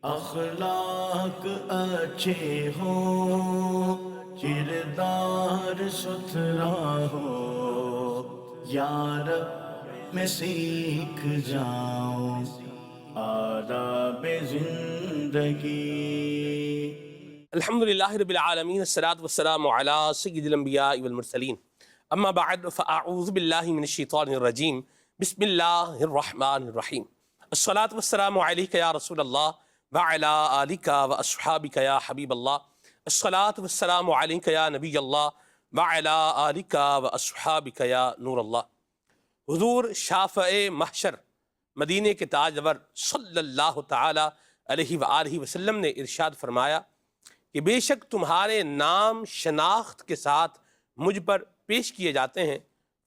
اخلاق اچھے ہوں، کردار ستھرا ہو، یا رب میں سیکھ جاؤں آداب زندگی۔ الحمدللہ رب العالمین، الصلاۃ والسلام علی سید الانبیاء والمرسلین، اما بعد فاعوذ باللہ من الشیطان الرجیم، بسم اللہ الرحمن الرحیم۔ الصلاۃ والسلام علیک یا رسول اللہ وعلی آلک واصحابک یا حبیب اللہ۔ الصلاۃ والسلام علیک یا نبی اللہ وعلی آلک واصحابک یا نور اللہ۔ حضور شافع محشر مدینے کے تاجور صلی اللہ تعالی علیہ وآلہ وسلم نے ارشاد فرمایا کہ بے شک تمہارے نام شناخت کے ساتھ مجھ پر پیش کیے جاتے ہیں،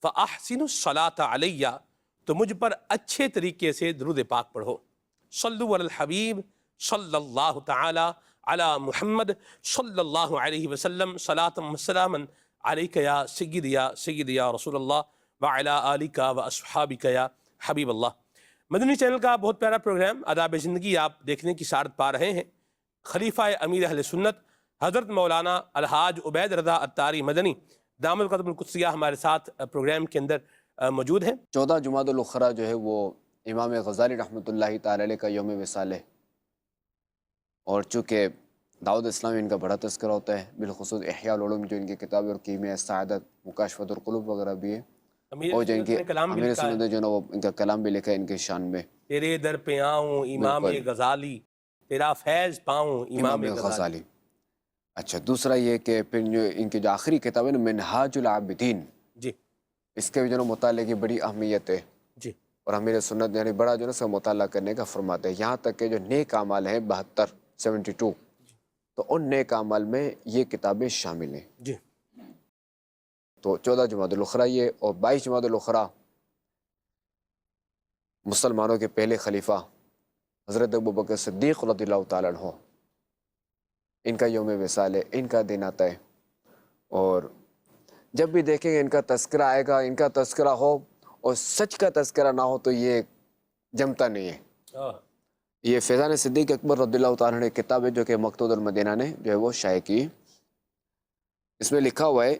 فَأَحْسِنُوا الصَّلَاةَ عَلَيَّ، تو مجھ پر اچھے طریقے سے درود پاک پڑھو۔ صلو علی الحبیب صلی اللہ تعالی علی محمد صلی اللہ علیہ وسلم، صلاۃ و سلاما علیک یا سید یا رسول اللہ وعلی آلک واصحابک یا حبیب اللہ۔ مدنی چینل کا بہت پیارا پروگرام آداب زندگی آپ دیکھنے کی سعادت پا رہے ہیں۔ خلیفہ امیر اہل سنت حضرت مولانا الحاج عبید رضا عطاری مدنی دامت القدم القدسیہ ہمارے ساتھ پروگرام کے اندر موجود ہیں۔ 14 جمادی الاخری جو ہے وہ امام غزالی رحمۃ اللہ تعالی علیہ کا یوم وصال ہے، اور چونکہ دعوت اسلامی ان کا بڑا تذکرہ ہوتا ہے، بالخصوص احیاء العلوم جو ان کی کتاب اور کیمیاء سعادت، مکاشفۃ القلوب وغیرہ بھی ہے، اور جو ان کے امیر سنت جو ہے نا وہ ان کا کلام بھی لکھا ہے ان کے شان میں، تیرے در پہ آؤں امام غزالی، تیرا فیض پاؤں امام غزالی۔ اچھا، دوسرا یہ کہ پھر جو ان کی جو آخری کتاب ہے نا منہاج العابدین، جی، اس کے بھی جو ہے مطالعے کی بڑی اہمیت ہے، جی، اور امیر سنت یعنی بڑا جو ہے اس کا مطالعہ کرنے کا فرماتے ہیں، یہاں تک کہ جو نیک اعمال ہیں 72 تو ان نیک اعمال میں یہ کتابیں شامل ہیں۔ جی، تو 14 جمادی الاخری یہ، اور 22 جمادی الاخری مسلمانوں کے پہلے خلیفہ حضرت ابوبکر صدیق رضی اللہ تعالیٰ عنہ، ان کا یوم وصال ہے، ان کا دن آتا ہے، اور جب بھی دیکھیں گے ان کا تذکرہ آئے گا، ان کا تذکرہ ہو اور سچ کا تذکرہ نہ ہو تو یہ جمتا نہیں ہے۔ یہ فیضان صدیق اکبر رضی اللہ تعالیٰ عنہ کتاب ہے جو کہ مقتود المدینہ نے جو ہے وہ شائع کی۔ اس میں لکھا ہوا ہے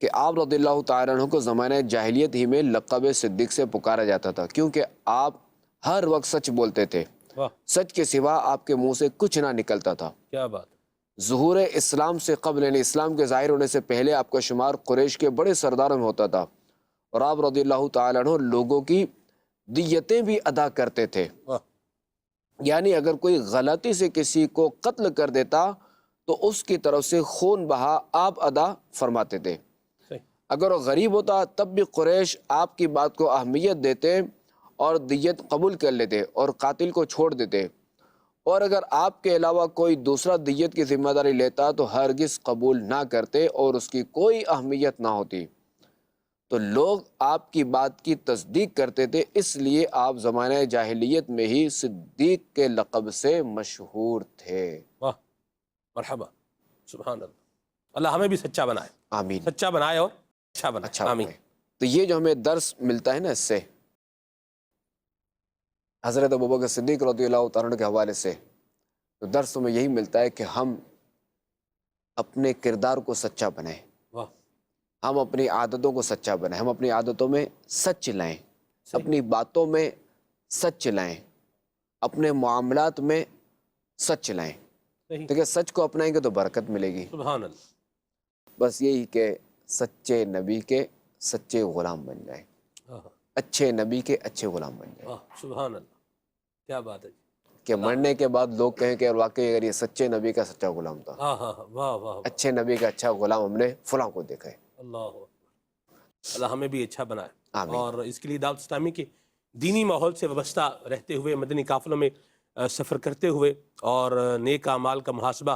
کہ آپ رضی اللہ تعالیٰ عنہ کو زمانہ جاہلیت ہی میں لقب صدیق سے پکارا جاتا تھا، کیونکہ آپ ہر وقت سچ بولتے تھے، سچ کے سوا آپ کے منہ سے کچھ نہ نکلتا تھا۔ کیا بات! ظہور اسلام سے قبل یعنی اسلام کے ظاہر ہونے سے پہلے آپ کا شمار قریش کے بڑے سرداروں میں ہوتا تھا، اور آپ رضی اللہ تعالیٰ عنہ لوگوں کی دیتیں بھی ادا کرتے تھے، یعنی اگر کوئی غلطی سے کسی کو قتل کر دیتا تو اس کی طرف سے خون بہا آپ ادا فرماتے تھے۔ اگر وہ غریب ہوتا تب بھی قریش آپ کی بات کو اہمیت دیتے اور دیت قبول کر لیتے اور قاتل کو چھوڑ دیتے، اور اگر آپ کے علاوہ کوئی دوسرا دیت کی ذمہ داری لیتا تو ہرگز قبول نہ کرتے اور اس کی کوئی اہمیت نہ ہوتی۔ تو لوگ آپ کی بات کی تصدیق کرتے تھے، اس لیے آپ زمانہ جاہلیت میں ہی صدیق کے لقب سے مشہور تھے۔ واہ، مرحبا، سبحان اللہ۔ اللہ ہمیں بھی سچا بنائے، آمین، سچا بنائے اور اچھا بنائے، آمین۔ تو یہ جو ہمیں درس ملتا ہے نا اس سے حضرت ابوبکر صدیق رضی اللہ تعالیٰ عنہ کے حوالے سے، تو درس میں یہی ملتا ہے کہ ہم اپنے کردار کو سچا بنائیں، ہم اپنی عادتوں کو سچا بنائیں، ہم اپنی عادتوں میں سچ لائیں، اپنی باتوں میں سچ لائیں، اپنے معاملات میں سچ لائیں، دیکھیں سچ کو اپنائیں گے تو برکت ملے گی۔ سبحان اللہ۔ بس یہی کہ سچے نبی کے سچے غلام بن جائیں، اچھے نبی کے اچھے غلام بن جائیں۔ سبحان اللہ، کیا بات ہے کہ مرنے کے بعد لوگ کہیں کہ واقعی اگر یہ سچے نبی کا سچا غلام تھا، واہ واہ، اچھے نبی کا اچھا غلام ہم نے فلاں کو دیکھا ہے۔ اللہ ہمیں بھی اچھا بنائے، آمین۔ اور اس کے لیے دعوت اسلامی کے دینی ماحول سے وابستہ رہتے ہوئے، مدنی قافلوں میں سفر کرتے ہوئے اور نیک اعمال کا محاسبہ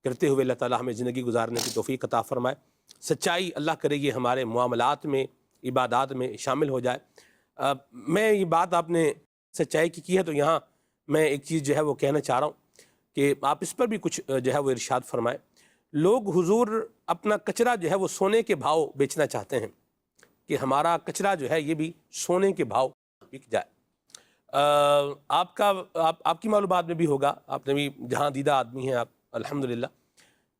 کرتے ہوئے اللہ تعالی ہمیں زندگی گزارنے کی توفیق عطا فرمائے۔ سچائی اللہ کرے یہ ہمارے معاملات میں، عبادات میں شامل ہو جائے۔ میں یہ بات آپ نے سچائی کی ہے تو یہاں میں ایک چیز جو ہے وہ کہنا چاہ رہا ہوں کہ آپ اس پر بھی کچھ جو ہے وہ ارشاد فرمائیں۔ لوگ حضور اپنا کچرا جو ہے وہ سونے کے بھاؤ بیچنا چاہتے ہیں کہ ہمارا کچرا جو ہے یہ بھی سونے کے بھاؤ بک جائے۔ آپ کی معلومات میں بھی ہوگا، آپ نے بھی جہاں دیدہ آدمی ہیں آپ الحمدللہ،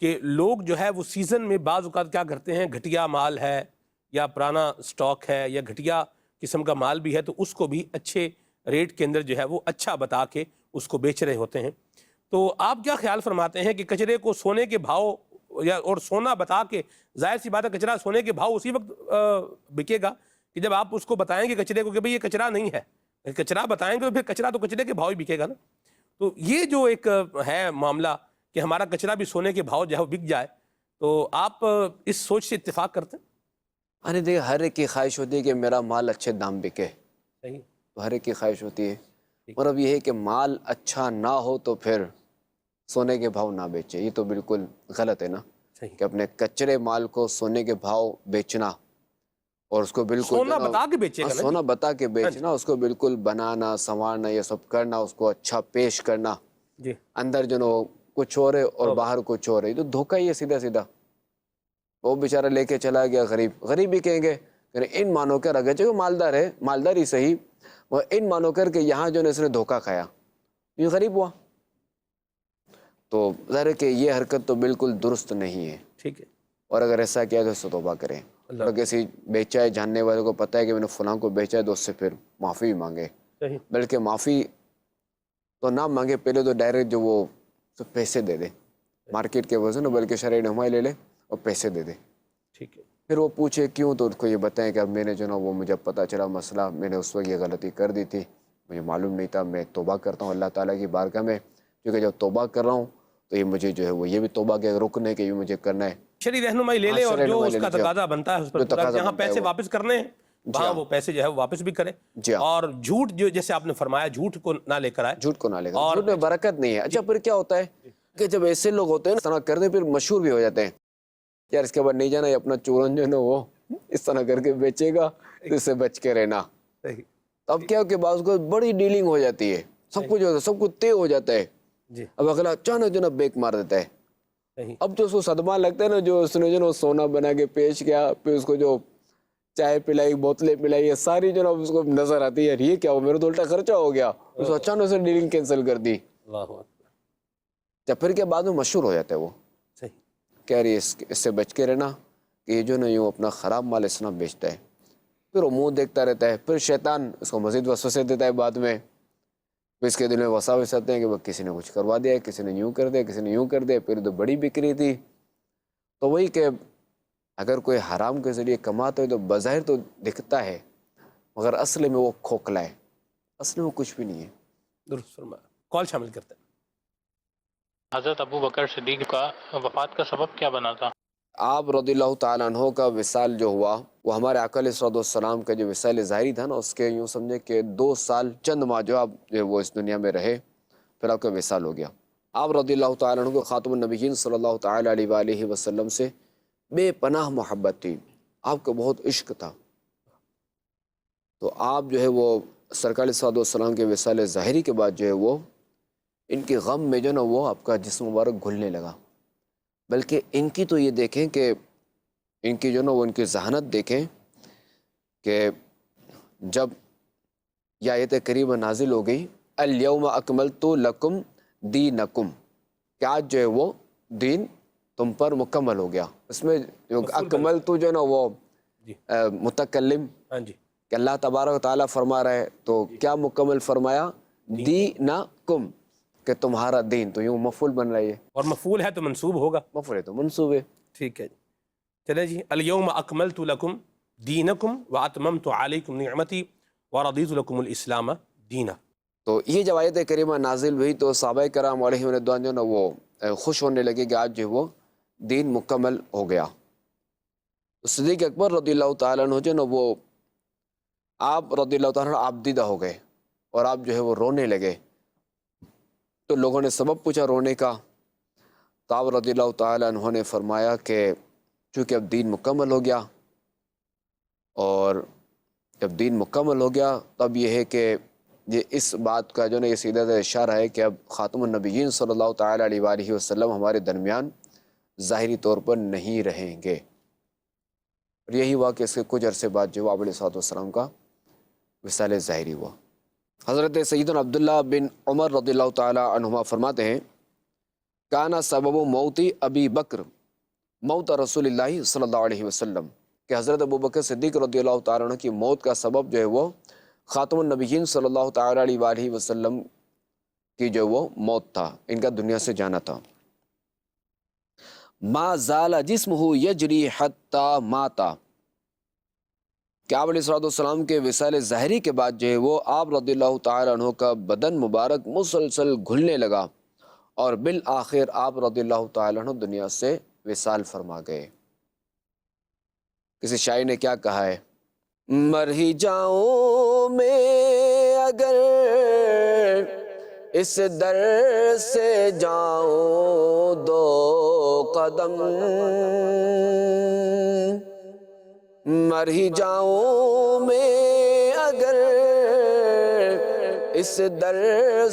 کہ لوگ جو ہے وہ سیزن میں بعض اوقات کیا کرتے ہیں، گھٹیا مال ہے یا پرانا سٹاک ہے یا گھٹیا قسم کا مال بھی ہے تو اس کو بھی اچھے ریٹ کے اندر جو ہے وہ اچھا بتا کے اس کو بیچ رہے ہوتے ہیں۔ تو آپ کیا خیال فرماتے ہیں کہ کچرے کو سونے کے بھاؤ یا اور سونا بتا کے، ظاہر سی بات ہے کچرا سونے کے بھاؤ اسی وقت بکے گا کہ جب آپ اس کو بتائیں گے کچرے کو کہ بھئی یہ کچرا نہیں ہے، کچرا بتائیں گے تو پھر کچرا تو کچرے کے بھاؤ ہی بکے گا نا۔ تو یہ جو ایک ہے معاملہ کہ ہمارا کچرا بھی سونے کے بھاؤ جو ہے وہ بک جائے، تو آپ اس سوچ سے اتفاق کرتے ہیں؟ ارے دیکھیں، ہر ایک کی خواہش ہوتی ہے کہ میرا مال اچھے دام بکے، صحیح، تو ہر ایک کی خواہش ہوتی ہے۔ اور اب یہ ہے کہ مال اچھا نہ ہو تو پھر سونے کے بھاؤ نہ بیچے، یہ تو بالکل غلط ہے نا، صحیح۔ کہ اپنے کچرے مال کو سونے کے بھاؤ بیچنا اور اس کو بالکل جو سونا نا بتا کے بیچے گا نا جی۔ سونا بتا کے ہاں جی، بیچنا، اس کو بالکل بنانا سنوارنا یہ سب کرنا، اس کو اچھا پیش کرنا، جی، اندر جو نا وہ کچھ اور ہے اور توبہ۔ باہر کچھ اور ہے، یہ تو دھوکہ ہی ہے سیدھا سیدھا۔ وہ بیچارہ لے کے چلا گیا، غریب بھی کہیں گے کہ ان مانو کر، اگر جو مالدار ہے مالدار ہی صحیح، وہ ان مانو کر کہ یہاں جو ہے اس نے دھوکہ کھایا، یہ غریب ہوا۔ تو ظاہر ہے کہ یہ حرکت تو بالکل درست نہیں ہے، ٹھیک ہے، اور اگر ایسا کیا تو اس سے توبہ کریں، اللہ اور کسی بیچا ہے جاننے والے کو پتہ ہے کہ میں نے فلاں کو بیچا ہے تو اس سے پھر معافی بھی مانگے، صحیح، بلکہ معافی تو نہ مانگے، پہلے تو ڈائریکٹ جو وہ پیسے دے دے مارکیٹ کے وزن، بلکہ شرعی رہنمائی لے لے اور پیسے دے دے، ٹھیک ہے، پھر وہ پوچھے کیوں تو اس کو یہ بتائیں کہ اب میں نے جو نا وہ مجھے پتہ چلا مسئلہ، میں نے اس وقت یہ غلطی کر دی تھی، مجھے معلوم نہیں تھا، میں توبہ کرتا ہوں اللہ تعالیٰ کی بارگاہ میں، کیونکہ جب توبہ کر رہا ہوں تو یہ مجھے جو ہے وہ یہ بھی توبہ کے رکن ہے کہ یہ مجھے کرنا ہے۔ شرعی رہنمائی لے ہاں لے اور شرعی جو رہنمائی اس لے کا لیجیے، تقاضا بنتا ہے اس پر جو پورا، تقاضا جہاں بنتا ہے پیسے وہ، واپس کرنے ہیں جی وہاں ہاں، وہ پیسے جو ہے وہ واپس بھی کرے، جی ہاں، اور جھوٹ جو جیسے آپ نے فرمایا جھوٹ کو نہ لے کر آئے، جھوٹ کو نہ لے کر، اور جھوٹ میں برکت نہیں ہے۔ اچھا پھر کیا ہوتا ہے کہ جب ایسے لوگ ہوتے ہیں نا، اس طرح کرتے پھر مشہور بھی ہو جاتے ہیں، یار اس کے بعد نہیں جانا، یہ اپنا چورن جو ہے نا وہ اس طرح کر کے بیچے گا تو اس سے بچ کے رہنا۔ صحیح، تو اب کیا ہو کہ بعض کو بڑی ڈیلنگ ہو جاتی ہے، سب کچھ ہوتا ہے، سب کچھ طے ہو جاتا ہے، جی، اب اگلا اچانک جو نا بیک مار دیتا ہے، صحیح، اب جو اس کو صدمہ لگتا ہے نا، جو اس نے جو نا سونا بنا کے پیش کیا، پھر اس کو جو چائے پلائی، بوتلیں پلائی، یہ ساری جو نا اس کو نظر آتی ہے، یار یہ کیا ہو، میرا تو الٹا خرچہ ہو گیا، اس کو اچانک سے ڈیلنگ کینسل کر دی، اللہ اکبر، جب پھر کیا بعد میں مشہور ہو جاتا ہے وہ، صحیح، کہہ رہی ہے اس سے بچ کے رہنا کہ یہ جو نا یوں اپنا خراب مال اس طرح بیچتا ہے، پھر وہ منہ دیکھتا رہتا ہے، پھر شیطان اس کو مزید وسوسے دیتا ہے بعد میں، پھر اس کے دل میں وساوس آتے ہیں کہ وہ کسی نے کچھ کروا دیا، کسی نے یوں کر دیا، کسی نے یوں کر دیا، پھر تو بڑی بکری تھی۔ تو وہی کہ اگر کوئی حرام کے ذریعے کماتا ہے تو بظاہر تو دکھتا ہے، مگر اصل میں وہ کھوکھلا ہے، اصل میں وہ کچھ بھی نہیں ہے۔ درست فرمایا۔ کال شامل کرتے ہیں۔ حضرت ابو بکر صدیق کا وفات کا سبب کیا بنا تھا؟ آپ رضی اللہ تعالیٰ عنہ کا وصال جو ہوا وہ ہمارے آقا علیہ الصلوۃ والسلام کا جو وصال ظاہری تھا نا، اس کے یوں سمجھے کہ 2 سال چند ماہ جو آپ جو وہ اس دنیا میں رہے، پھر آپ کا وصال ہو گیا۔ آپ رضی اللہ تعالیٰ عنہ کو خاتم النبیین صلی اللہ تعالیٰ علیہ وآلہ وسلم سے بے پناہ محبت تھی، آپ کو بہت عشق تھا، تو آپ جو ہے وہ سرکار علیہ الصلوۃ والسلام کے وصال ظاہری کے بعد جو ہے وہ ان کے غم میں جو نا وہ آپ کا جسم مبارک گھلنے لگا، بلکہ ان کی تو یہ دیکھیں کہ ان کی جو نا وہ ان کی ذہانت دیکھیں کہ جب یہ آیت کریمہ نازل ہو گئی، الیوم اکملت لکم دینکم، کہ آج جو ہے وہ دین تم پر مکمل ہو گیا، اس میں جو مفعول بن اکملت جو نا وہ جی، متکلم ہاں جی، کہ اللہ تبارک و تعالیٰ فرما رہا ہے، تو کیا مکمل فرمایا؟ دینکم، کہ تمہارا دین، تو یوں مفعول بن رہی ہے، اور مفعول ہے تو منصوب ہوگا، مفعول ہے تو منصوب ہے۔ ٹھیک ہے جی۔ چلے جی، الیوم اکملت لکم دینکم واتممت علیکم نعمتی ورضیت لکم الاسلام دینا۔ تو یہ جب آیت کریمہ نازل ہوئی تو صحابہ کرام علیہ رضوان جو نا وہ خوش ہونے لگے کہ آج جو وہ دین مکمل ہو گیا۔ صدیق اکبر رضی اللہ تعالیٰ عنہ جو نا وہ آپ رضی اللہ تعالیٰ عنہ آپ دیدہ ہو گئے، اور آپ جو ہے وہ رونے لگے، تو لوگوں نے سبب پوچھا رونے کا، تو آپ رضی اللہ تعالیٰ عنہ نے فرمایا کہ چونکہ اب دین مکمل ہو گیا، اور جب دین مکمل ہو گیا تب یہ ہے کہ یہ اس بات کا جو نا یہ سیدھا سا اشارہ ہے کہ اب خاتم النبیین صلی اللہ تعالیٰ علیہ وآلہ وسلم ہمارے درمیان ظاہری طور پر نہیں رہیں گے، اور یہی ہوا کہ اس کے کچھ عرصے بعد جو آپ علیہ الصلوۃ والسلام کا وصال ظاہری ہوا۔ حضرت سیدنا عبداللہ بن عمر رضی اللہ تعالی عنہما فرماتے ہیں کانا سبب موتی ابی بکر موت رسول اللہ صلی اللہ علیہ وسلم، کہ حضرت ابو بکر صدیق رضی اللہ تعالیٰ عنہ کی موت کا سبب جو ہے وہ خاتم النبیین صلی اللہ تعالیٰ علیہ وآلہ وسلم کی جو وہ موت تھا، ان کا دنیا سے جانا تھا۔ ما زال جسمہ یجری حتی ماتا، کہ آپ علیہ السلام کے وصال ظاہری کے بعد جو ہے وہ آپ رضی اللہ تعالیٰ عنہ کا بدن مبارک مسلسل گھلنے لگا، اور بالآخر آپ رضی اللہ تعالیٰ عنہ دنیا سے وصال فرما گئے۔ کسی شاعر نے کیا کہا ہے، مر ہی جاؤں میں اگر اس در سے جاؤں دو قدم، مر ہی جاؤں میں اگر اس در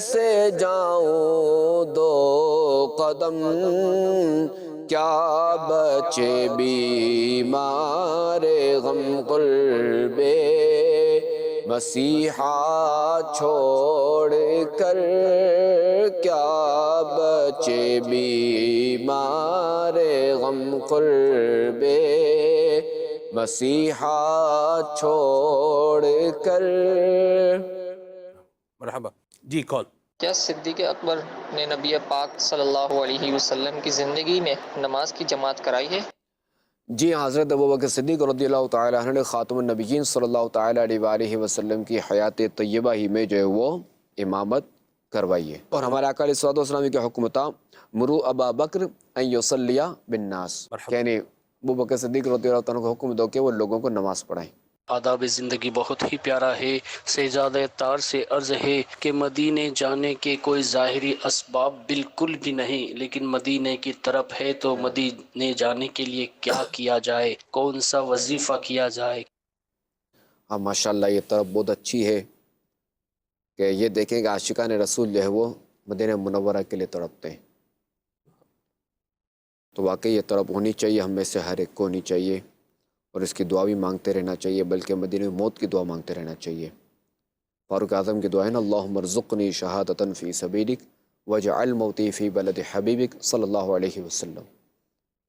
سے جاؤں دو قدم، کیا بچے بیمار غم قرب مسیحا چھوڑ کر، کیا بچے بیمار غم قرب مسیحا چھوڑ کر۔ مرحبا جی، کون؟ کیا صدیق اکبر نے نبی پاک صلی اللہ علیہ وسلم کی زندگی میں نماز کی جماعت کرائی ہے؟ جی، حضرت ابوبکر صدیق رضی اللہ تعالیٰ عنہ نے خاتم النبیین صلی اللہ تعالیٰ علیہ وآلہ وسلم کی حیات طیبہ ہی میں جو ہے وہ امامت کروائی ہے، اور ہمارے آقا علیہ السلام کی حکم تھا مرو ابا بکر ان یصلی بالناس، یعنی ابوبکر صدیق رضی اللہ عنہ کو حکم دو کہ وہ لوگوں کو نماز پڑھائیں۔ آداب زندگی بہت ہی پیارا ہے۔ شہزادہ تار سے عرض ہے کہ مدینے جانے کے کوئی ظاہری اسباب بالکل بھی نہیں، لیکن مدینے کی طرف ہے تو مدینے جانے کے لیے کیا کیا جائے، کون سا وظیفہ کیا جائے؟ ہاں ماشاءاللہ، یہ طرف بہت اچھی ہے کہ یہ دیکھیں کہ عاشقان رسول جو ہے وہ مدینہ منورہ کے لیے تڑپتے ہیں، تو واقعی یہ طرف ہونی چاہیے، ہم میں سے ہر ایک کو ہونی چاہیے، اور اس کی دعا بھی مانگتے رہنا چاہیے، بلکہ مدینہ موت کی دعا مانگتے رہنا چاہیے۔ فاروق اعظم کی دعا ہے نا، اللہم ارزقنی شہادتا فی سبیلک واجعل موتی فی بلد حبیبک صلی اللہ علیہ وسلم،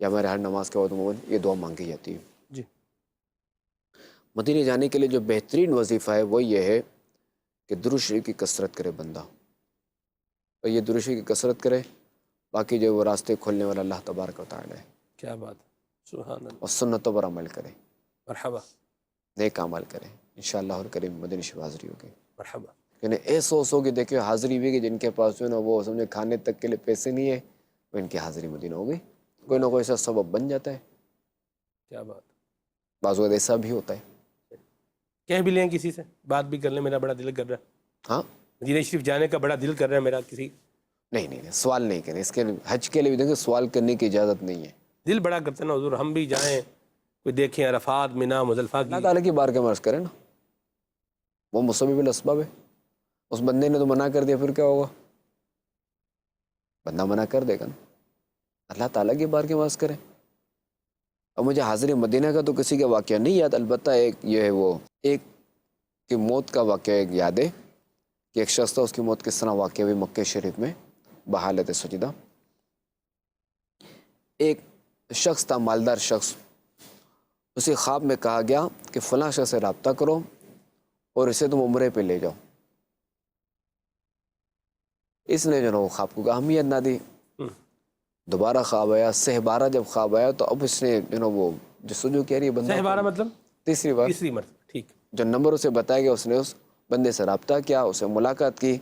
یا ہمارے ہر نماز کے وقت یہ دعا مانگی جاتی ہے۔ جی، مدینہ جانے کے لیے جو بہترین وظیفہ ہے وہ یہ ہے کہ درود شریف کی کثرت کرے بندہ، اور یہ درود شریف کی کثرت کرے، باقی جو وہ راستے کھولنے والا اللہ تبارک و تعالی ہے، کیا بات ہے، سبحان اللہ، اور سنتوں پر عمل کرے، مرحبا نیک عمل کرے، انشاءاللہ اور کریم مدینہ شریف حاضری ہوگی۔ مرحبا۔ یعنی ایسے ہو کہ دیکھیں حاضری بھی کہ جن کے پاس جو ہے نا وہ سمجھے کھانے تک کے لیے پیسے نہیں ہے، وہ ان کی حاضری مدینہ ہوگی، کوئی نہ کوئی ایسا سبب بن جاتا ہے، کیا بات، بعض وقت ایسا بھی ہوتا ہے۔ کہہ بھی لیں کسی سے، بات بھی کر لیں، میرا بڑا دل کر رہا ہے، ہاں مدینہ شریف جانے کا بڑا دل کر رہا ہے میرا، کسی نہیں سوال نہیں کریں، اس کے حج کے لیے بھی دیکھیں سوال کرنے کی اجازت نہیں ہے، دل بڑا کرتے ہیں نا حضور، ہم بھی جائیں، کوئی دیکھیں عرفات مینا مزدلفہ اللہ کی، تعالیٰ کی بار کے مرض کریں نا، وہ مسبب الاسباب ہے، اس بندے نے تو منع کر دیا، پھر کیا ہوگا؟ بندہ منع کر دے گا نا، اللہ تعالیٰ کی بار کے مرض کریں۔ اب مجھے حاضر مدینہ کا تو کسی کا واقعہ نہیں یاد، البتہ ایک یہ ہے وہ ایک کی موت کا واقعہ ایک یاد ہے کہ ایک شخص تھا، اس کی موت کس طرح واقع ہوئی مکہ شریف میں بحالت سجدہ۔ ایک شخص تھا، مالدار شخص، اسی خواب میں کہا گیا کہ فلاں شخص سے رابطہ کرو اور اسے تم عمرے پہ لے جاؤ۔ اس نے جو نا وہ خواب کو اہمیت نہ دی، دوبارہ خواب آیا، سہ بارہ جب خواب آیا تو اب اس نے جو نا وہ جستجو کہہ رہی ہے بندہ، سہ بارہ مطلب تیسری بار تیسری مرتبہ، ٹھیک، جو نمبر اسے بتایا گیا، اس نے اس بندے سے رابطہ کیا، اسے ملاقات کی،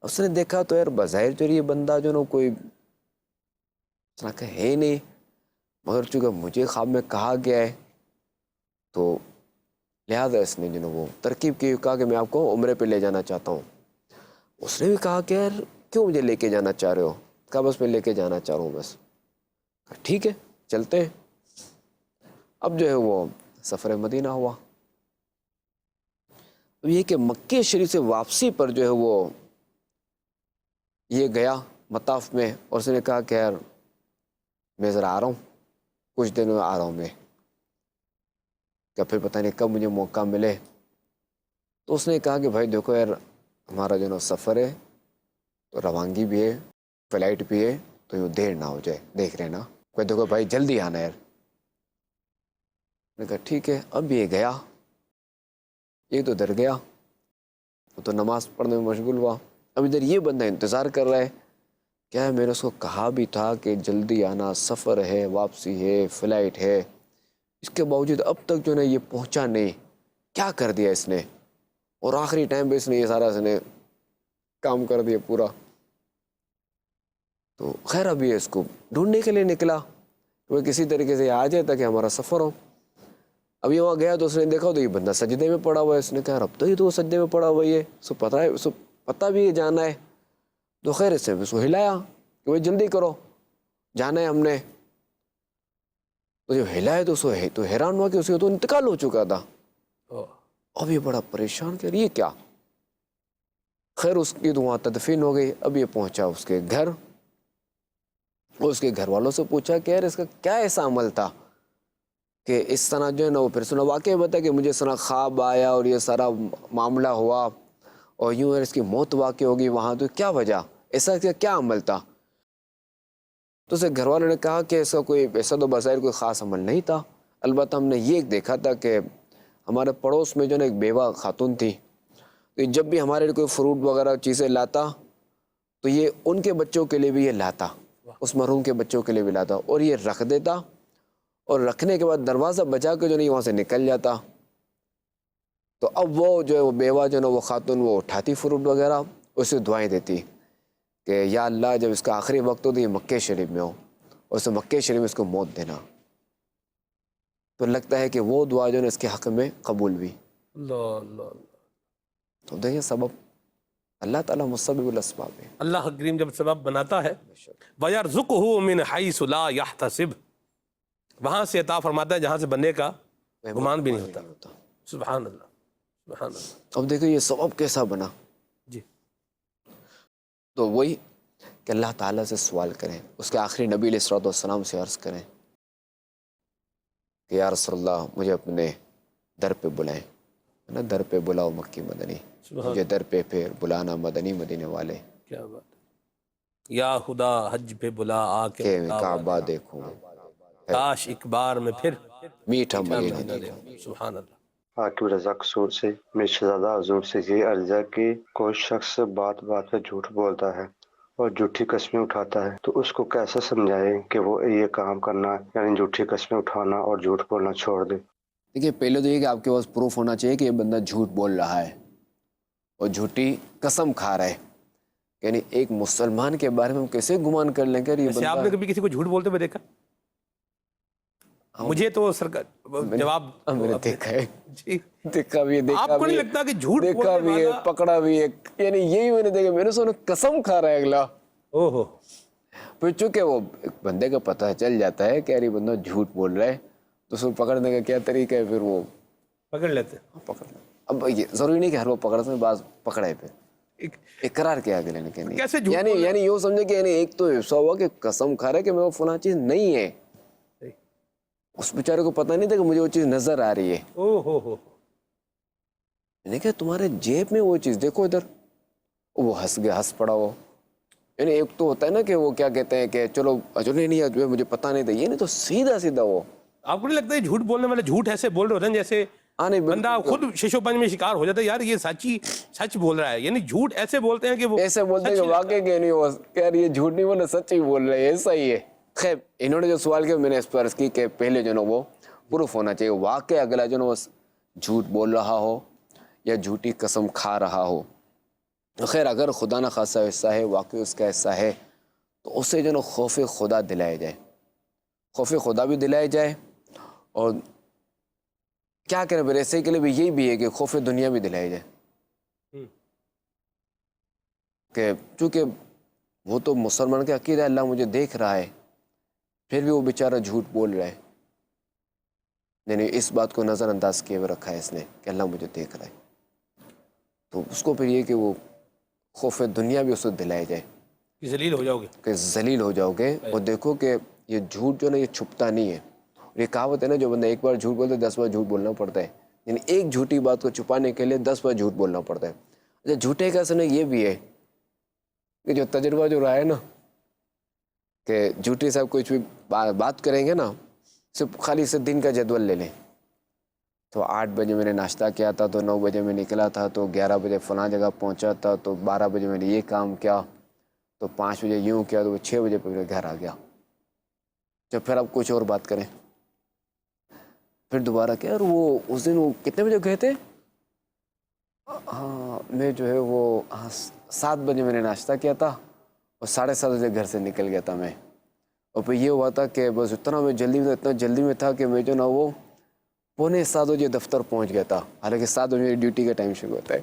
اس نے دیکھا تو یار بظاہر جو یہ بندہ جو نا کوئی اس نے کہا ہے نہیں، مگر چونکہ مجھے خواب میں کہا گیا ہے تو لہٰذا اس نے جو نا وہ ترکیب کی، کہا کہ میں آپ کو عمرے پہ لے جانا چاہتا ہوں۔ اس نے بھی کہا کہ یار کیوں مجھے لے کے جانا چاہ رہے ہو؟ کہا بس میں لے کے جانا چاہ رہا ہوں بس۔ کہا ٹھیک ہے چلتے ہیں۔ اب جو ہے وہ سفر مدینہ ہوا۔ اب یہ کہ مکہ شریف سے واپسی پر جو ہے وہ یہ گیا مطاف میں، اور اس نے کہا کہ یار میں ذرا آ رہا ہوں، کچھ دنوں میں آ رہا ہوں میں، کہ پھر پتہ نہیں کب مجھے موقع ملے۔ تو اس نے کہا کہ بھائی دیکھو یار ہمارا جو نا سفر ہے تو روانگی بھی ہے، فلائٹ بھی ہے، تو یہ دیر نہ ہو جائے، دیکھ رہے نا. کوئی دیکھو بھائی جلدی آنا یار. میں کہا ٹھیک ہے. اب یہ گیا، یہ تو ڈر گیا، وہ تو نماز پڑھنے میں مشغول ہوا. اب ادھر یہ بندہ انتظار کر رہا ہے. کیا ہے، میں نے اس کو کہا بھی تھا کہ جلدی آنا، سفر ہے، واپسی ہے، فلائٹ ہے. اس کے باوجود اب تک جو ہے یہ پہنچا نہیں. کیا کر دیا اس نے؟ اور آخری ٹائم پہ اس نے یہ سارا اس نے کام کر دیا پورا. تو خیر ابھی اس کو ڈھونڈنے کے لیے نکلا، وہ کسی طریقے سے آ جائے تاکہ ہمارا سفر ہو. ابھی وہاں گیا تو اس نے دیکھا تو یہ بندہ سجدے میں پڑا ہوا ہے. اس نے کہا اب تو یہ تو سجدے میں پڑا ہوا ہی ہے، سو پتہ ہے، سو پتہ بھی جانا ہے. تو خیر اس نے اس کو ہلایا کہ وہ جلدی کرو، جانا ہے ہم نے. تو جب ہلایا تو اس کو تو حیران ہوا کہ اس کا تو انتقال ہو چکا تھا. اب یہ بڑا پریشان کہ یہ کیا. خیر اس کی تو وہاں تدفین ہو گئی. اب یہ پہنچا اس کے گھر، اور اس کے گھر والوں سے پوچھا کہ یار اس کا کیا ایسا عمل تھا کہ اس طرح جو ہے نا وہ پھر سنا واقعہ بتا کہ مجھے اس طرح خواب آیا اور یہ سارا معاملہ ہوا اور یوں اس کی موت واقع ہوگی وہاں. تو کیا وجہ، ایسا کیا عمل تھا؟ تو اسے گھر والوں نے کہا کہ ایسا کوئی ایسا تو بظاہر کوئی خاص عمل نہیں تھا. البتہ ہم نے یہ دیکھا تھا کہ ہمارے پڑوس میں جو نا ایک بیوہ خاتون تھی. تو جب بھی ہمارے لیے کوئی فروٹ وغیرہ چیزیں لاتا تو یہ ان کے بچوں کے لیے بھی یہ لاتا، اس مرحوم کے بچوں کے لیے بھی لاتا، اور یہ رکھ دیتا اور رکھنے کے بعد دروازہ بجا کے جو نہیں وہاں سے نکل جاتا. تو اب وہ جو ہے وہ بیوہ جو ہے نا وہ خاتون وہ اٹھاتی فروٹ وغیرہ، اسے دعائیں دیتی کہ یا اللہ جب اس کا آخری وقت ہو تو یہ مکہ شریف میں ہو، اور اسے مکہ شریف میں اس کو موت دینا. تو لگتا ہے کہ وہ دعا جو ہے نا اس کے حق میں قبول بھی. اللہ اللہ. تو دیکھیں سبب اللہ تعالیٰ مسبب الاسباب ہے. اللہ کریم جب سبب بناتا ہے وَيَرْزُقُهُ مِنْ حَيْثُ لَا يَحْتَسِبْ، وہاں سے عطا فرماتا ہے جہاں سے بننے کا گمان بھی نہیں ہوتا. سبحان اللہ سبحان اللہ. اب دیکھو یہ سبب کیسا بنا. جی تو وہی کہ اللہ تعالیٰ سے سوال کریں، اس کے آخری نبی علیہ الصلوۃ والسلام سے عرض کریں کہ یا رسول اللہ مجھے اپنے در پہ بلائیں. نا در پہ بلاؤ مکی مدنی، مجھے در پہ پھر بلانا مدنی مدینے والے. کیا بات ہے. یا خدا حج پہ بلا آ کہ کے کعبہ دیکھوں کاش ایک بار میں پھر میٹھا مدینہ مدینہ دیکھوں. دیکھوں. سبحان اللہ. عاقب رضا قصور سے میرے شہزادہ حضور سے یہ عرض ہے کہ کوئی شخص بات بات پہ جھوٹ بولتا ہے اور جھوٹی قسمیں اٹھاتا ہے، تو اس کو کیسے سمجھائے کہ وہ یہ کام کرنا یعنی جھوٹی قسمیں اٹھانا اور جھوٹ بولنا چھوڑ دے. دیکھیے پہلے تو یہ کہ آپ کے پاس پروف ہونا چاہیے کہ یہ بندہ جھوٹ بول رہا ہے اور جھوٹی قسم کھا رہا ہے. یعنی ایک مسلمان کے بارے میں ہم کیسے گمان کر لیں کہ یہ ویسے آپ نے بندہ، کبھی کسی کو جھوٹ بولتے ہوئے دیکھا؟ مجھے تو سرکار جواب میں نے دیکھا ہے، جی دیکھا بھی ہے، دیکھا آپ کو بھی نہیں ہے، لگتا کہ جھوٹ دیکھا بولنے بھی ہے، والا پکڑا بھی ہے. یعنی یہی میں نے دیکھا، میں نے سنا قسم کھا رہا ہے اگلا. او ہو پھر چونکہ وہ ایک بندے کا پتہ چل جاتا ہے کہ یار یہ بندہ جھوٹ بول رہا ہے تو اس کو پکڑنے کا کیا طریقہ ہے، پھر وہ پکڑ لیتے. پکڑنا. اب یہ ضروری نہیں کہ ہر وہ پکڑتے ہیں، بعض پکڑے پھر اقرار کیا آگے لینے کے کیسے نہیں. جھوٹ یعنی یعنی یوں سمجھے کہ یعنی ایک تو ایسا ہوا کہ قسم کھا رہا ہے کہ میں وہ فلاں چیز نہیں ہے، اس بیچارے کو پتہ نہیں تھا کہ مجھے وہ چیز نظر آ رہی ہے. او ہو میں نے کہا تمہارے جیب میں وہ چیز دیکھو ادھر. وہ ہنس گیا، ہنس پڑا وہ. یعنی ایک تو ہوتا ہے نا کہ وہ کیا کہتے ہیں کہ چلو نہیں مجھے پتہ نہیں تھا، یہ نہیں تو سیدھا سیدھا وہ. آپ کو نہیں لگتا ہے جھوٹ بولنے والے جھوٹ ایسے بول رہے ہوتے ہیں جیسے بندہ خود شش و پنج میں شکار ہو جاتا ہے، یار یہ سچ بول رہا ہے. یعنی جھوٹ ایسے بولتے ہیں کہ وہ ایسے بولتے ہیں کہ واقعی کہ نہیں وہ یار یہ جھوٹ نہیں بول رہا، سچ ہی بول رہے ہیں، ایسا ہی ہے. خیر انہوں نے جو سوال کیا میں نے اس پر عرض کی کہ پہلے جو نا وہ پروف ہونا چاہیے واقعی اگلا جو نا وہ جھوٹ بول رہا ہو یا جھوٹی قسم کھا رہا ہو. خیر اگر خدا نہ خاصہ ایسا ہے، واقعی اس کا ایسا ہے، تو اسے جو نا خوف خدا دلایا جائے، خوف خدا بھی دلایا جائے. اور کیا کریں پھر ایسے کے لیے بھی یہی بھی ہے کہ خوف دنیا بھی دلایا جائے کہ چونکہ وہ تو مسلمان کا عقیدہ ہے اللہ مجھے دیکھ رہا ہے، پھر بھی وہ بیچارہ جھوٹ بول رہا ہے. یعنی اس بات کو نظر انداز کیے ہوئے رکھا ہے اس نے کہ اللہ مجھے دیکھ رہا ہے. تو اس کو پھر یہ کہ وہ خوف دنیا بھی اسے دلایا جائے کہ ذلیل ہو جاؤ گے، کہ ذلیل ہو جاؤ گے. اور دیکھو کہ یہ جھوٹ جو نا یہ چھپتا نہیں ہے. یہ کہاوت ہے نا جو بندہ ایک بار جھوٹ بولتا ہے 10 بار جھوٹ بولنا پڑتا ہے. یعنی ایک جھوٹی بات کو چھپانے کے لیے 10 بار جھوٹ بولنا پڑتا ہے. اچھا جھوٹے کا سنے یہ بھی ہے کہ جو تجربہ جو رہا ہے نا کہ جھوٹے صاحب کچھ بھی بات کریں گے نا، صرف خالی سے دن کا جدول لے لیں، تو 8 بجے میں نے ناشتہ کیا تھا، تو 9 بجے میں نکلا تھا، تو 11 بجے فلاں جگہ پہنچا تھا، تو 12 بجے میں نے یہ کام کیا، تو 5 بجے یوں کیا، تو 6 بجے پہ گھر آ گیا۔ جب پھر آپ کچھ اور بات کریں، پھر دوبارہ کیا، اور وہ اس دن وہ کتنے بجے گئے تھے؟ ہاں میں جو ہے وہ 7 بجے میں نے ناشتہ کیا تھا اور 7:30 بجے گھر سے نکل گیا تھا میں، اور پھر یہ ہوا تھا کہ بس اتنا میں اتنا جلدی میں تھا کہ میں جو نا وہ 6:45 بجے دفتر پہنچ گیا تھا، حالانکہ 7 بجے میری ڈیوٹی کا ٹائم شروع ہوتا ہے۔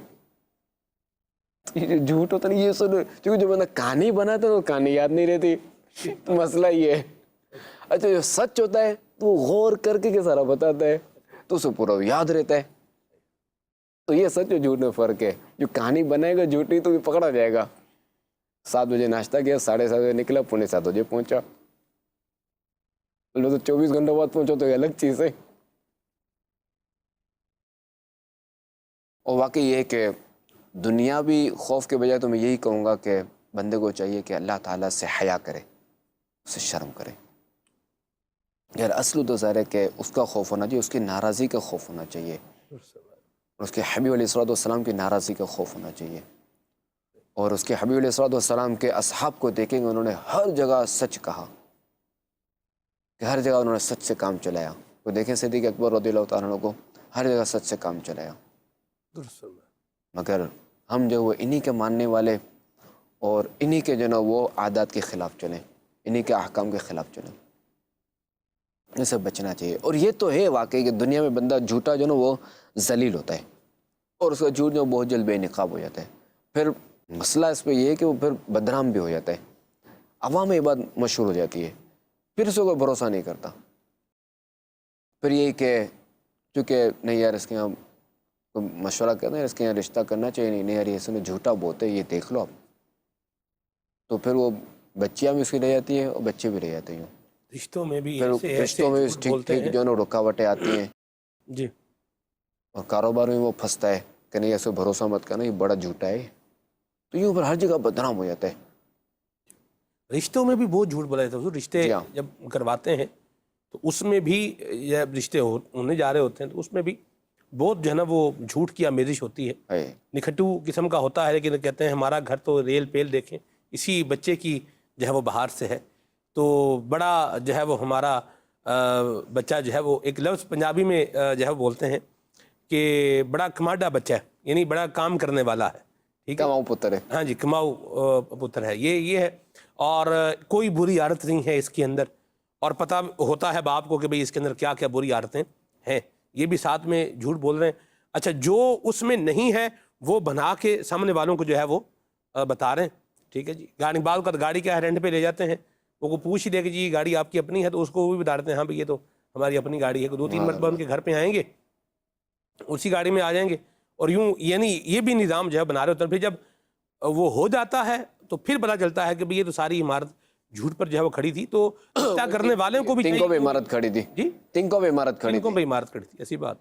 یہ جھوٹ ہوتا نہیں، یہ سن کیونکہ جو میں نے کہانی بنا تھا وہ کہانی یاد نہیں رہتی، تو مسئلہ یہ ہے۔ اچھا جو سچ ہوتا ہے تو وہ غور کر کے سارا بتاتا ہے، تو اسے پورا یاد رہتا ہے۔ تو یہ سچ اور جھوٹ میں فرق ہے، جو کہانی بنائے گا جھوٹی تو بھی پکڑا جائے گا۔ 7 بجے ناشتہ کیا، 7:30 بجے نکلا، 6:45 بجے پہنچا، تو 24 گھنٹوں بعد پہنچو تو یہ الگ چیز ہے۔ اور واقعی یہ کہ دنیاوی خوف کے بجائے تو میں یہی کہوں گا کہ بندے کو چاہیے کہ اللہ تعالیٰ سے حیا کرے، اسے شرم کرے۔ یار اصل تو ظاہر ہے کہ اس کا خوف ہونا چاہیے، اس کی ناراضی کا خوف ہونا چاہیے، اس کے حبیب علیہ الصلوۃ والسلام کی ناراضی کا خوف ہونا چاہیے۔ اور اس کے حبیب علیہ الصلوۃ والسلام کے اصحاب کو دیکھیں گے، انہوں نے ہر جگہ سچ کہا، کہ ہر جگہ انہوں نے سچ سے کام چلایا۔ وہ دیکھیں صدیق اکبر رضی اللہ تعالیٰ عنہ کو، ہر جگہ سچ سے کام چلایا۔ مگر ہم جو وہ انہی کے ماننے والے اور انہی کے جو نا وہ عادات کے خلاف چلیں، انہی کے احکام کے خلاف چلیں، ان سے بچنا چاہیے۔ اور یہ تو ہے واقعی کہ دنیا میں بندہ جھوٹا جو نا وہ ذلیل ہوتا ہے، اور اس کا جھوٹ جو بہت جلد بے نقاب ہو جاتا ہے۔ پھر مسئلہ اس پہ یہ ہے کہ وہ پھر بدنام بھی ہو جاتا ہے، عوام میں یہ بات مشہور ہو جاتی ہے، پھر اس کو کوئی بھروسہ نہیں کرتا۔ پھر یہ کہ چونکہ نہیں یار اس کے یہاں کوئی مشورہ کرنا ہے، اس کے یہاں رشتہ کرنا چاہیے، نہیں یار اس نے جھوٹا بہت ہے، یہ دیکھ لو آپ، تو پھر وہ بچیاں بھی اس کی رہ جاتی ہیں اور بچے بھی رہ جاتے ہیں، رشتوں میں بھی پھر رشتوں میں ٹھیک ٹھیک جو نا رکاوٹیں آتی ہیں، جی، اور کاروبار میں وہ پھنستا ہے کہ نہیں ایسے بھروسہ مت کرنا، یہ بڑا جھوٹا ہے، تو یوں پھر ہر جگہ بدنام ہو جاتا ہے۔ رشتوں میں بھی بہت جھوٹ بولا جاتا ہے حضور۔ رشتے جی ہاں۔ جب کرواتے ہیں تو اس میں بھی جب رشتے ہونے جا رہے ہوتے ہیں تو اس میں بھی بہت جو ہے نا وہ جھوٹ کی آمیزش ہوتی ہے، نکھٹو قسم کا ہوتا ہے، لیکن کہتے ہیں ہمارا گھر تو ریل پیل دیکھیں اسی بچے کی جو ہے وہ بہار سے ہے، تو بڑا جو ہے وہ ہمارا بچہ جو ہے وہ ایک لفظ پنجابی میں جو ہے وہ بولتے ہیں کہ بڑا کماڈا بچہ ہے، یعنی بڑا کام کرنے والا ہے، ٹھیک ہے، کماؤ پتر ہے، ہاں جی، کماؤ پتر ہے، یہ ہے، اور کوئی بری عادت نہیں ہے اس کے اندر، اور پتہ ہوتا ہے باپ کو کہ بھئی اس کے اندر کیا کیا بری عادتیں ہیں، یہ بھی ساتھ میں جھوٹ بول رہے ہیں۔ اچھا جو اس میں نہیں ہے وہ بنا کے سامنے والوں کو جو ہے وہ بتا رہے ہیں، ٹھیک ہے جی۔ بعض کا گاڑی کیا ہے رینٹ پہ لے جاتے ہیں، وہ کو پوچھ ہی دے کہ جی گاڑی آپ کی اپنی ہے، تو اس کو وہ بھی بتا دیتے ہیں ہاں بھئی یہ تو ہماری اپنی گاڑی ہے، 2-3 مرتبہ ان کے گھر پہ آئیں گے، اسی گاڑی میں آ جائیں گے، اور یوں یعنی یہ بھی نظام جو ہے بنا رہے ہوتے ہیں۔ پھر جب وہ ہو جاتا ہے تو پھر پتہ چلتا ہے کہ بھئی یہ تو ساری عمارت جھوٹ پر جو ہے وہ کھڑی تھی، تو کیا کرنے والوں کو بھی تنکوں پہ عمارت کھڑی تھی، جی تنکوں پہ عمارت کھڑی تنکوں تھی، پہ عمارت کھڑی تھی، ایسی بات،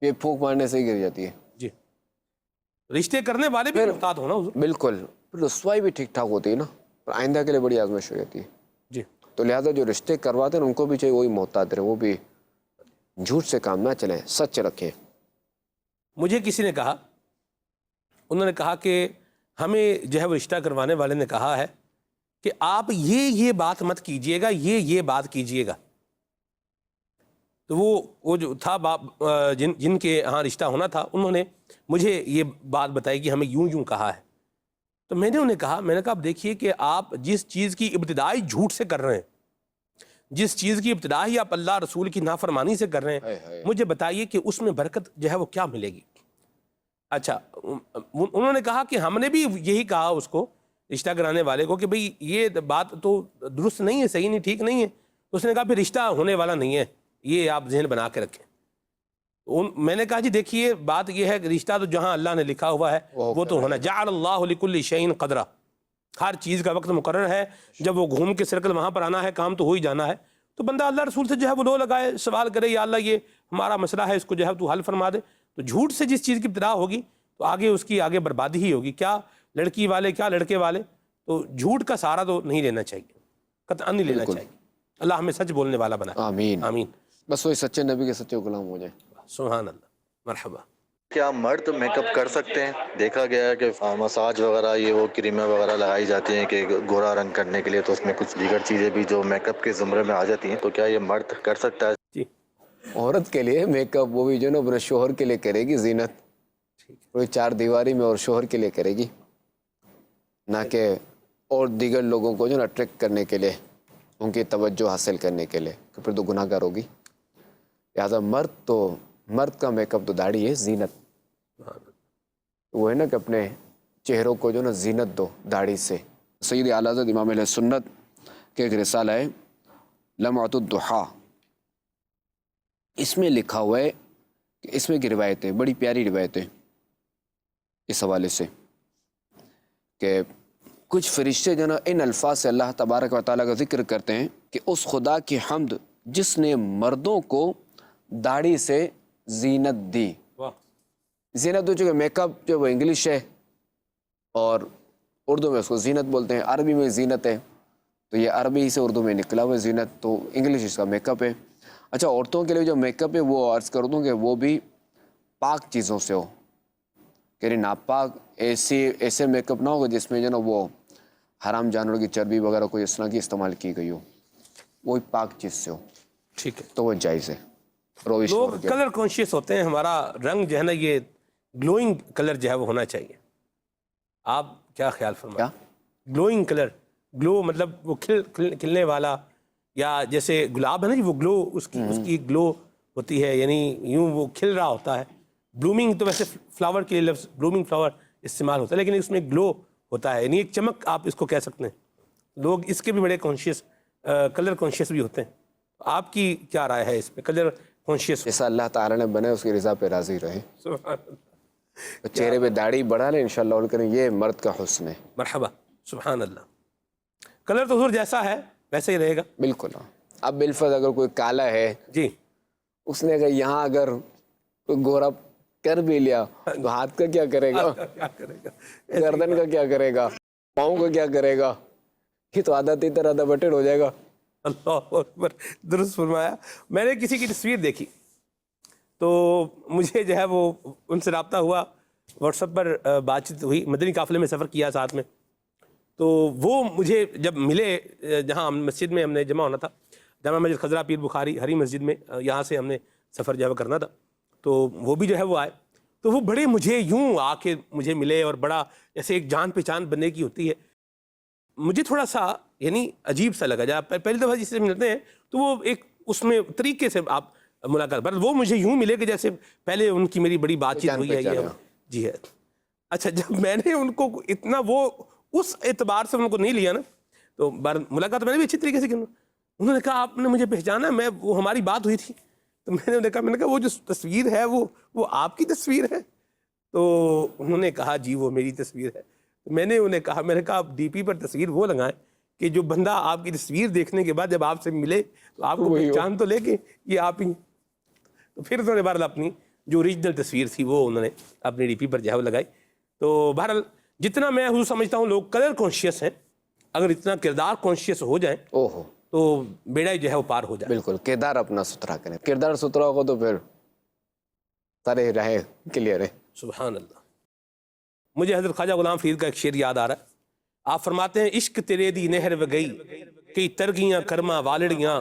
یہ پھونک مارنے سے ہی گر جاتی ہے۔ جی، رشتے کرنے والے بھی محتاط ہونا حضور۔ بالکل، پھر رسوائی بھی ٹھیک ٹھاک ہوتی ہے نا، اور آئندہ کے لیے بڑی آزمائش ہو جاتی ہے، جی، تو لہٰذا جو رشتے کرواتے ہیں ان کو بھی چاہیے وہی محتاط رہے، وہ بھی جھوٹ سے کام نہ چلیں، سچ رکھیں۔ مجھے کسی نے کہا، انہوں نے کہا کہ ہمیں جو ہے وہ رشتہ کروانے والے نے کہا ہے کہ آپ یہ بات مت کیجئے گا، یہ بات کیجئے گا، تو وہ جو تھا باپ جن کے ہاں رشتہ ہونا تھا، انہوں نے مجھے یہ بات بتائی کہ ہمیں یوں کہا ہے، تو میں نے انہیں کہا، میں نے کہا اب دیکھیے کہ آپ جس چیز کی ابتدائی جھوٹ سے کر رہے ہیں، جس چیز کی ابتدائی آپ اللہ رسول کی نافرمانی سے کر رہے ہیں، مجھے بتائیے کہ اس میں برکت جو ہے وہ کیا ملے گی۔ اچھا انہوں نے کہا کہ ہم نے بھی یہی کہا اس کو، رشتہ کرانے والے کو، کہ بھئی یہ بات تو درست نہیں ہے، صحیح نہیں، ٹھیک نہیں ہے، اس نے کہا پھر رشتہ ہونے والا نہیں ہے، یہ آپ ذہن بنا کے رکھیں۔ میں نے کہا جی دیکھیے بات یہ ہے کہ رشتہ تو جہاں اللہ نے لکھا ہوا ہے وہ تو ہونا، جعل اللہ لکل شیء قدرہ، ہر چیز کا وقت مقرر ہے، جب وہ گھوم کے سرکل وہاں پر آنا ہے، کام تو ہو ہی جانا ہے، تو بندہ اللہ رسول سے جو ہے وہ لو لگائے، سوال کرے یا اللہ یہ ہمارا مسئلہ ہے، اس کو جو ہے تو حل فرما دے۔ تو جھوٹ سے جس چیز کی ابتدا ہوگی تو آگے اس کی آگے بربادی ہی ہوگی. کیا لڑکی والے کیا لڑکے والے, تو جھوٹ کا سہارا تو نہیں لینا چاہیے, قطعاً نہیں لینا چاہیے. اللہ ہمیں سچ بولنے والا بنا. آمین آمین. بس وہی سچے نبی کے سچے غلام ہو جائیں. سبحان اللہ. مرحبا. کیا مرد میک اپ کر سکتے ہیں؟ دیکھا گیا ہے کہ مساج وغیرہ یہ وہ کریمیں وغیرہ لگائی جاتی ہیں کہ گورا رنگ کرنے کے لیے, تو اس میں کچھ دیگر چیزیں بھی جو میک اپ کے زمرے میں آ جاتی ہیں, تو کیا یہ مرد کر سکتا ہے؟ جی. عورت کے لیے میک اپ وہ بھی جو نا اپنے شوہر کے لیے کرے گی, زینت کوئی چار دیواری میں اور شوہر کے لیے کرے گی, نہ کہ اور دیگر لوگوں کو جو نا اٹریکٹ کرنے کے لیے, ان کی توجہ حاصل کرنے کے لیے, کہ پھر تو گناہ گار ہوگی. لہٰذا مرد کا میک اپ تو داڑھی ہے, زینت وہ ہے نا کہ اپنے چہروں کو جو نا زینت دو داڑھی سے. سید اعلیٰ حضرت امام اہل سنت کے ایک رسالہ ہے لمعۃ الضحیٰ, اس میں لکھا ہوا ہے کہ اس میں کی روایتیں بڑی پیاری روایتیں اس حوالے سے کہ کچھ فرشتے جو نا ان الفاظ سے اللہ تبارک و تعالیٰ کا ذکر کرتے ہیں کہ اس خدا کی حمد جس نے مردوں کو داڑھی سے زینت دی. زینت جو کہ میک اپ جو وہ انگلش ہے اور اردو میں اس کو زینت بولتے ہیں, عربی میں زینت ہے, تو یہ عربی سے اردو میں نکلا ہوا ہے زینت, تو انگلش اس کا میک اپ ہے. اچھا, عورتوں کے لیے جو میک اپ ہے وہ عرض کر دوں کہ وہ بھی پاک چیزوں سے ہو, کہ ناپاک ایسے میک اپ نہ ہوگا جس میں جو نا وہ حرام جانوروں کی چربی وغیرہ کوئی اس طرح کی استعمال کی گئی ہو, وہ پاک چیز سے ہو. ٹھیک ہے, تو وہ جائز ہے. لوگ کلر کانشیس ہوتے ہیں, ہمارا رنگ جو ہے نا یہ گلوئنگ کلر جو ہے وہ ہونا چاہیے. آپ کیا خیال فرمائیں؟ گلوئنگ کلر, گلو مطلب وہ کھلنے والا, یا جیسے گلاب ہے نا جی, وہ گلو اس کی گلو ہوتی ہے, یعنی یوں وہ کھل رہا ہوتا ہے. بلومنگ تو ویسے فلاور کے لیے لفظ بلومنگ فلاور استعمال ہوتا ہے, لیکن اس میں گلو ہوتا ہے, یعنی ایک چمک آپ اس کو کہہ سکتے ہیں. لوگ اس کے بھی بڑے کانشیس, کلر کانشیس بھی ہوتے ہیں. آپ کی کیا رائے ہے اس پہ, کلر کانشیس؟ جیسا اللہ تعالیٰ نے بنے اس کی رضا پہ راضی رہے. چہرے پہ داڑھی بڑھا لیں انشاءاللہ, اور کریں یہ مرد کا حسن ہے. مرحبا. سبحان اللہ. کلر تو حضور جیسا ہے ویسے ہی رہے گا. بالکل. اب بالفرض اگر کوئی کالا ہے جی, اس نے اگر یہاں اگر کوئی گورا کر بھی لیا تو ہاتھ کا کیا کرے گا, کیا کرے گا, گردن کا کیا کرے گا, پاؤں کا کیا کرے گا, یہ تو آدھا تیتر آدھا بٹر ہو جائے گا. اللہ اکبر, درست فرمایا. میں نے کسی کی تصویر دیکھی تو مجھے جو ہے وہ ان سے رابطہ ہوا, واٹس ایپ پر بات چیت ہوئی, مدنی قافلے میں سفر کیا ساتھ میں, تو وہ مجھے جب ملے جہاں مسجد میں ہم نے جمع ہونا تھا, جامع مسجد خضرہ پیر بخاری ہری مسجد میں, یہاں سے ہم نے سفر جو ہے کرنا تھا, تو وہ بھی جو ہے وہ آئے, تو وہ بڑے مجھے یوں آ کے مجھے ملے, اور بڑا جیسے ایک جان پہچان بننے کی ہوتی ہے. مجھے تھوڑا سا یعنی عجیب سا لگا, جب پہلی دفعہ جس سے ملتے ہیں تو وہ ایک اس میں طریقے سے آپ ملاقات, پر وہ مجھے یوں ملے کہ جیسے پہلے ان کی میری بڑی بات چیت ہوئی ہے. یہ جی ہے. اچھا, جب میں نے ان کو اتنا وہ اس اعتبار سے ان کو نہیں لیا نا, تو ملاقات میں نے بھی اچھی طریقے سے کی. انہوں نے کہا آپ نے مجھے پہچانا, میں وہ ہماری بات ہوئی تھی. تو میں نے کہا وہ جو تصویر ہے وہ آپ کی تصویر ہے؟ تو انہوں نے کہا جی وہ میری تصویر ہے. میں نے انہیں کہا, میں نے کہا آپ ڈی پی پر تصویر وہ لگائیں کہ جو بندہ آپ کی تصویر دیکھنے کے بعد جب آپ سے ملے تو آپ کو پہچان تو لے کے یہ آپ ہی. تو پھر انہوں نے بہرحال اپنی جو اوریجنل تصویر تھی وہ انہوں نے اپنی ڈی پی پر جو ہے وہ لگائی. تو بہرحال جتنا میں حضور سمجھتا ہوں لوگ کلر کانشیس ہیں, اگر اتنا کردار کانشیس ہو جائیں تو بیڑا جو ہے وہ پار ہو جائے. بالکل, کردار اپنا ستھرا کریں, کردار ستھرا ہوگا تو پھر سارے رہے کلیئر ہے. سبحان اللہ. مجھے حضرت خواجہ غلام فرید کا ایک شعر یاد آ رہا ہے. آپ فرماتے ہیں عشق تیرے دی نہر و گئی, کئی ترگیاں کرما والڑیاں,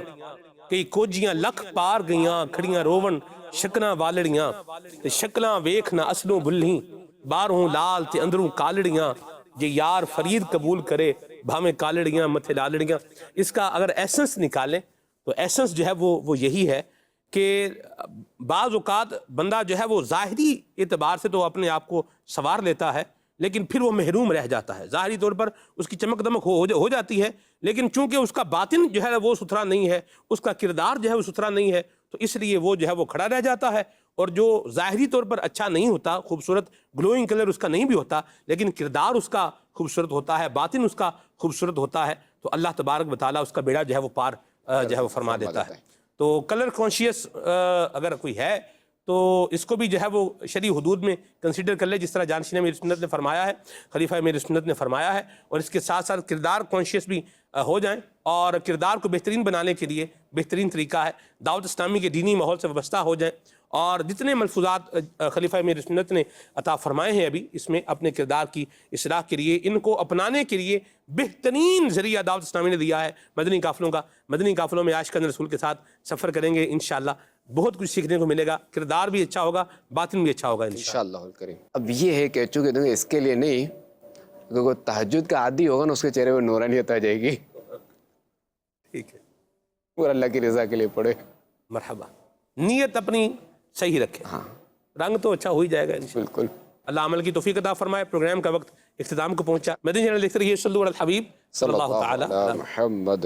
کئی کوجیاں لکھ پار گئیاں, کھڑیاں روون شکنا والڑیاں, تے شکلاں ویکھ نہ اصلوں بھلیں, باہروں لال تے اندروں کالڑیاں, یہ یار فرید قبول کرے بھامیں کالڑیاں متھے لالڑیاں. اس کا اگر ایسنس نکالیں تو ایسنس جو ہے وہ یہی ہے کہ بعض اوقات بندہ جو ہے وہ ظاہری اعتبار سے تو اپنے آپ کو سنوار لیتا ہے, لیکن پھر وہ محروم رہ جاتا ہے. ظاہری طور پر اس کی چمک دمک ہو جاتی ہے, لیکن چونکہ اس کا باطن جو ہے وہ ستھرا نہیں ہے, اس کا کردار جو ہے وہ ستھرا نہیں ہے, تو اس لیے وہ جو ہے وہ کھڑا رہ جاتا ہے. اور جو ظاہری طور پر اچھا نہیں ہوتا, خوبصورت گلوئنگ کلر اس کا نہیں بھی ہوتا, لیکن کردار اس کا خوبصورت ہوتا ہے, باطن اس کا خوبصورت ہوتا ہے, تو اللہ تبارک و تعالیٰ اس کا بیڑا جو ہے وہ پار جو ہے وہ فرما دیتا ہے. تو کلر کانشیس اگر کوئی ہے تو اس کو بھی جو ہے وہ شرعی حدود میں کنسیڈر کر لے، جس طرح جانشین میری سنت نے فرمایا ہے، خلیفہ میری سنت نے فرمایا ہے، اور اس کے ساتھ ساتھ کردار کانشیس بھی ہو جائیں، اور کردار کو بہترین بنانے کے لیے بہترین طریقہ ہے دعوت اسلامی کے دینی ماحول سے وابستہ ہو جائیں، اور جتنے ملفوظات خلیفہ میری سنت نے عطا فرمائے ہیں ابھی اس میں اپنے کردار کی اصلاح کے لیے، ان کو اپنانے کے لیے بہترین ذریعہ دعوت اسلامی نے دیا ہے مدنی قافلوں کا۔ مدنی قافلوں میں عاشقان رسول کے ساتھ سفر کریں گے انشاءاللہ، بہت کچھ سیکھنے کو ملے گا، کردار بھی اچھا ہوگا، باطن بھی اچھا ہوگا انشاءاللہ۔ انشاءاللہ الکریم۔ اب یہ ہے کہ چونکہ اس کے لیے نہیں، اگر کوئی تہجد کا عادی ہوگا نا اس کے چہرے پہ نورانیت آ جائے گی، ٹھیک ہے، اور اللہ کی رضا کے لیے پڑھے۔ مرحبا، نیت اپنی صحیح رکھے، رنگ تو اچھا ہو ہی جائے گا انشاءاللہ۔ بالکل، اللہ عمل کی توفیق عطا فرمائے۔ پروگرام کا وقت اختتام کو پہنچا۔ مدنی چینل دیکھتے رہیے، صلو علی الحبیب صلی اللہ تعالی علی محمد۔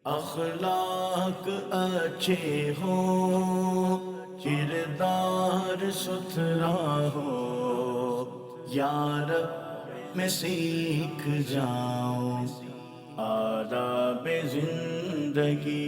اخلاق اچھے ہوں، کردار ستھرا ہو، یار میں سیکھ جاؤں آداب زندگی